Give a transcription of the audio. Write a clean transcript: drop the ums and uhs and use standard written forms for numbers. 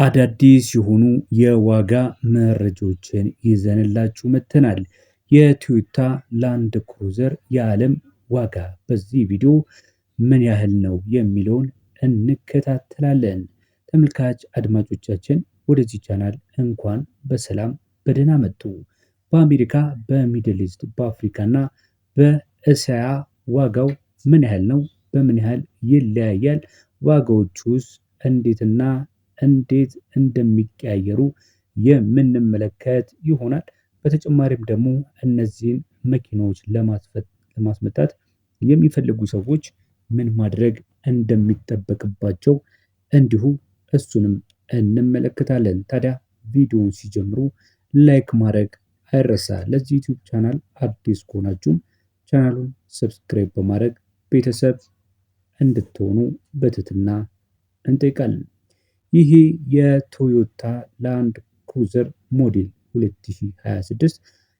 አዳዲስ የሆኑ የዋጋ መረጃዎችን ይዘንላችሁ መጥተናል። የቶዮታ ላንድ ክሩዘር የዓለም ዋጋ በዚህ ቪዲዮ ምን ያህል ነው የሚለውን እንከታተላለን። ተመልካች አድማጮቻችን ወደዚህ ቻናል እንኳን በሰላም በደህና መጡ። በአሜሪካ፣ በሚድል ኢስት፣ በአፍሪካ እና በእስያ ዋጋው ምን ያህል ነው? በምን ያህል ይለያያል? ዋጋዎቹስ እንዴት እንደሚቀያየሩ የምንመለከት ይሆናል። በተጨማሪም ደግሞ እነዚህን መኪናዎች ለማስመጣት የሚፈልጉ ሰዎች ምን ማድረግ እንደሚጠበቅባቸው እንዲሁ እሱንም እንመለከታለን። ታዲያ ቪዲዮውን ሲጀምሩ ላይክ ማድረግ አይረሳ። ለዚህ ዩቲዩብ ቻናል አዲስ ከሆናችሁም ቻናሉን ሰብስክራይብ በማድረግ ቤተሰብ እንድትሆኑ በትህትና እንጠይቃለን። ይሄ የቶዮታ ላንድ ክሩዘር ሞዴል 2026